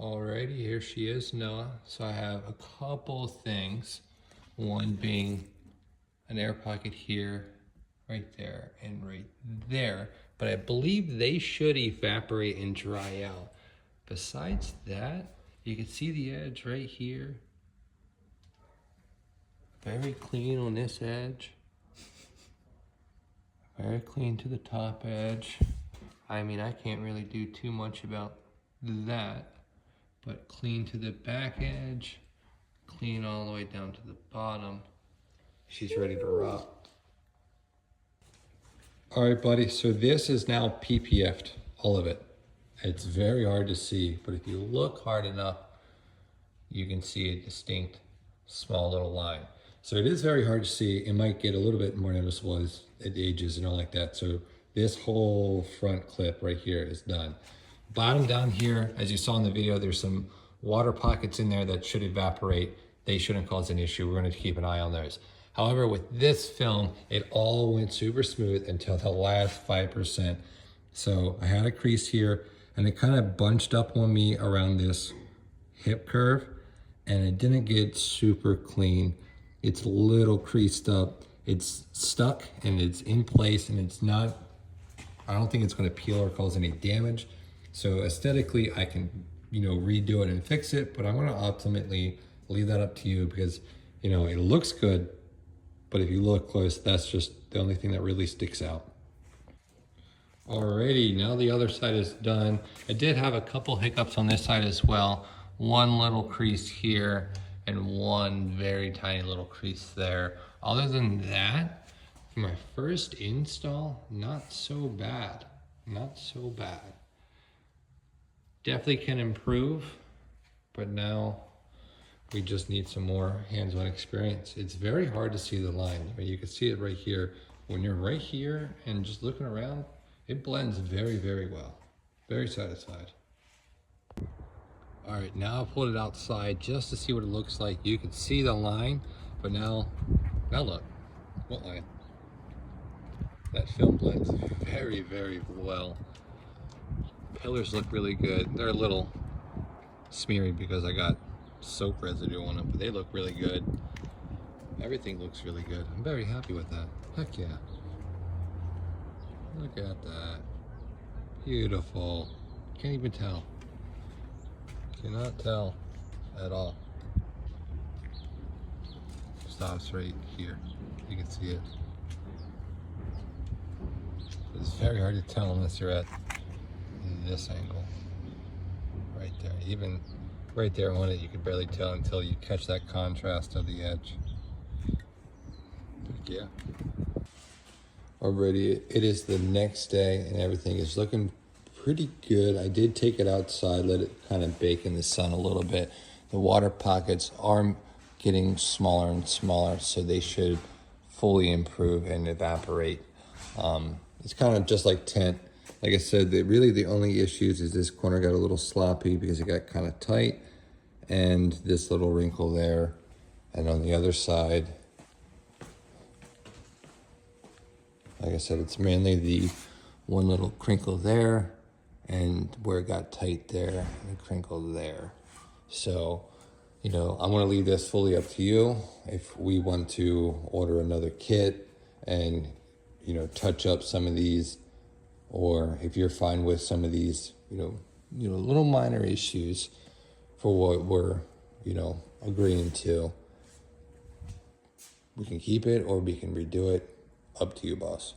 Alrighty, here she is, Noah. So I have a couple things. One being an air pocket here, right there, and right there. But I believe they should evaporate and dry out. Besides that, you can see the edge right here. Very clean on this edge. Very clean to the top edge. I mean, I can't really do too much about that. But clean to the back edge, clean all the way down to the bottom. She's ready to rock. All right, buddy, so this is now PPF'd, all of it. It's very hard to see, but if you look hard enough, you can see a distinct, small little line. So it is very hard to see. It might get a little bit more noticeable as it ages and all like that. So this whole front clip right here is done. Bottom down here, as you saw in the video, there's some water pockets in there that should evaporate. They shouldn't cause an issue. We're going to keep an eye on those. However, with this film, it all went super smooth until the last 5%. So I had a crease here and it kind of bunched up on me around this hip curve and it didn't get super clean. It's a little creased up. It's stuck and it's in place and it's not, I don't think it's going to peel or cause any damage. So aesthetically, I can, redo it and fix it, but I'm going to ultimately leave that up to you because, it looks good, but if you look close, that's just the only thing that really sticks out. Alrighty, now the other side is done. I did have a couple hiccups on this side as well. One little crease here and one very tiny little crease there. Other than that, for my first install, not so bad, not so bad. Definitely can improve, but now we just need some more hands-on experience. It's very hard to see the line. I mean, you can see it right here. When you're right here and just looking around, it blends very, very well. Very satisfied. All right, now I pulled it outside just to see what it looks like. You can see the line, but now look, what line? That film blends very, very well. Pillars look really good. They're a little smeary because I got soap residue on them, but they look really good. Everything looks really good. I'm very happy with that. Heck yeah. Look at that. Beautiful. Can't even tell. Cannot tell at all. Stops right here. You can see it. It's very hard to tell unless you're at this angle. Right there. Even right there on it, you can barely tell until you catch that contrast of the edge. Heck yeah. Already, it is the next day and everything is looking pretty good. I did take it outside, let it kind of bake in the sun a little bit. The water pockets are getting smaller and smaller, so they should fully improve and evaporate. It's kind of just like tint. Like I said, really the only issues is this corner got a little sloppy because it got kind of tight, and this little wrinkle there. And on the other side, like I said, it's mainly the one little crinkle there and where it got tight there and the crinkle there. So, I'm going to leave this fully up to you. If we want to order another kit and, touch up some of these, or if you're fine with some of these, little minor issues for what we're, agreeing to, we can keep it or we can redo it. Up to you, boss.